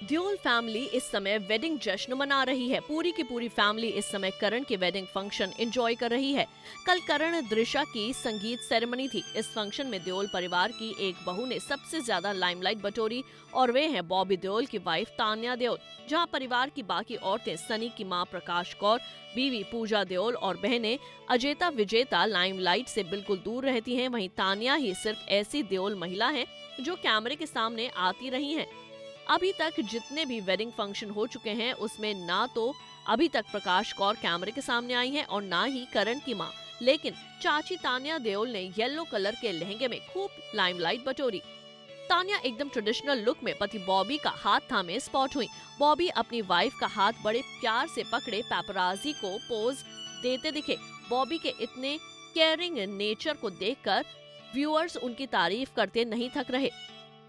Deol family इस समय wedding जश्न मना रही है। पूरी की पूरी फैमिली इस समय करण की वेडिंग फंक्शन एंजॉय कर रही है। कल करण दृशा की संगीत सेरेमनी थी। इस फंक्शन में देओल परिवार की एक बहू ने सबसे ज्यादा लाइमलाइट बटोरी और वे हैं बॉबी देओल की वाइफ तान्या देओल। जहां परिवार की बाकी औरतें सनी की मां प्रकाश कौर, बीवी पूजा देओल और बहनें अजेता विजेता लाइमलाइट से बिल्कुल दूर रहती हैं, वहीं तान्या ही सिर्फ ऐसी देओल महिला है जो कैमरे के सामने आती रही है। अभी तक जितने भी वेडिंग फंक्शन हो चुके हैं उसमें ना तो अभी तक प्रकाश कौर कैमरे के सामने आई है और ना ही करण की मां, लेकिन चाची तान्या देओल ने येलो कलर के लहंगे में खूब लाइमलाइट बटोरी। तान्या एकदम ट्रेडिशनल लुक में पति बॉबी का हाथ थामे स्पॉट हुई। बॉबी अपनी वाइफ का हाथ बड़े प्यार से पकड़े पैपराजी को पोज देते दिखे। बॉबी के इतने केयरिंग नेचर को देखकर व्यूअर्स उनकी तारीफ करते नहीं थक रहे।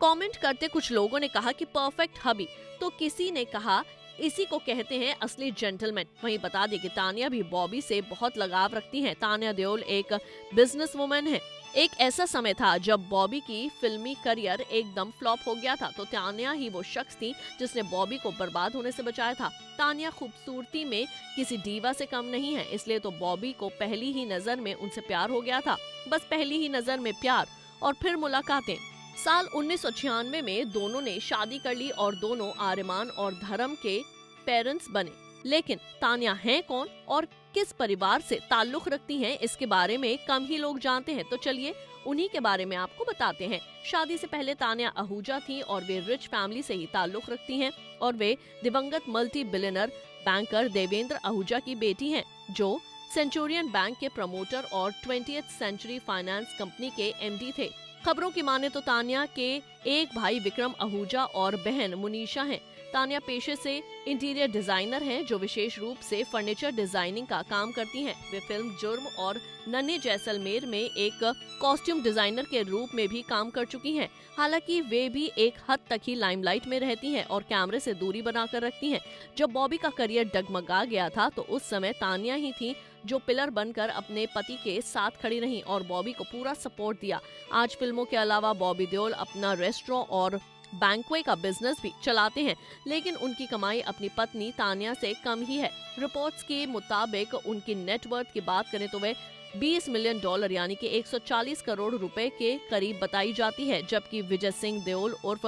कमेंट करते कुछ लोगों ने कहा कि परफेक्ट हबी, तो किसी ने कहा इसी को कहते हैं असली जेंटलमैन। वहीं बता दें कि तान्या भी बॉबी से बहुत लगाव रखती हैं। तान्या देओल एक बिजनेस वुमन है। एक ऐसा समय था जब बॉबी की फिल्मी करियर एकदम फ्लॉप हो गया था, तो तान्या ही वो शख्स थी जिसने बॉबी को बर्बाद होने से बचाया था। तान्या खूबसूरती में किसी डीवा से कम नहीं है, इसलिए तो बॉबी को पहली ही नजर में उनसे प्यार हो गया था। बस पहली ही नजर में प्यार और फिर मुलाकातें। साल 1996 में दोनों ने शादी कर ली और दोनों आर्यमान और धर्म के पेरेंट्स बने। लेकिन तान्या हैं कौन और किस परिवार से ताल्लुक रखती हैं, इसके बारे में कम ही लोग जानते हैं। तो चलिए उन्हीं के बारे में आपको बताते हैं। शादी से पहले तान्या आहूजा थी और वे रिच फैमिली से ही ताल्लुक रखती हैं और वे दिवंगत multi billionaire banker Devendra Ahuja की बेटी हैं, जो सेंचुरियन बैंक के प्रमोटर और 20th सेंचुरी फाइनेंस कंपनी के एमडी थे। खबरों की माने तो तान्या के एक भाई विक्रम आहूजा और बहन मुनीषा हैं। तान्या पेशे से इंटीरियर डिजाइनर हैं, जो विशेष रूप से फर्नीचर डिजाइनिंग का काम करती हैं। वे फिल्म जुर्म और नन्हे जैसलमेर में एक कॉस्ट्यूम डिजाइनर के रूप में भी काम कर चुकी हैं। हालांकि वे भी एक हद तक ही लाइमलाइट में रहती हैं और कैमरे से दूरी बनाकर रखती हैं। जब बॉबी का करियर डगमगा गया था तो उस समय तान्या ही थी जो पिलर बनकर अपने पति के साथ खड़ी रहीं और बॉबी को पूरा सपोर्ट दिया। आज फिल्मों के अलावा बॉबी देओल अपना रेस्टोरेंट और बैंक्वे का बिजनेस भी चलाते हैं, लेकिन उनकी कमाई अपनी पत्नी तान्या से कम ही है। रिपोर्ट्स के मुताबिक उनकी नेटवर्थ की बात करें तो वे $20 मिलियन यानी कि 140 करोड़ रुपए के करीब बताई जाती है, जबकि विजय सिंह देओल उर्फ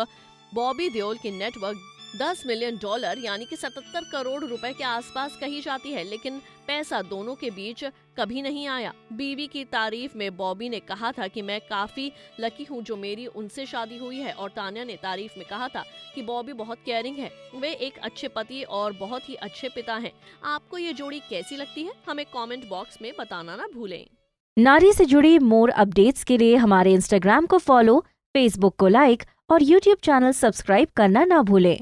बॉबी देओल की नेटवर्थ $10 मिलियन यानी कि 77 करोड़ रुपए के आसपास कही जाती है। लेकिन पैसा दोनों के बीच कभी नहीं आया। बीवी की तारीफ में बॉबी ने कहा था कि मैं काफी लकी हूँ जो मेरी उनसे शादी हुई है, और तान्या ने तारीफ में कहा था कि बॉबी बहुत केयरिंग है, वे एक अच्छे पति और बहुत ही अच्छे पिता हैं। आपको ये जोड़ी कैसी लगती है, हमें कमेंट बॉक्स में बताना ना भूलें। नारी से जुड़ी मोर अपडेट्स के लिए हमारे इंस्टाग्राम को फॉलो, फेसबुक को लाइक और यूट्यूब चैनल सब्सक्राइब करना ना भूलें।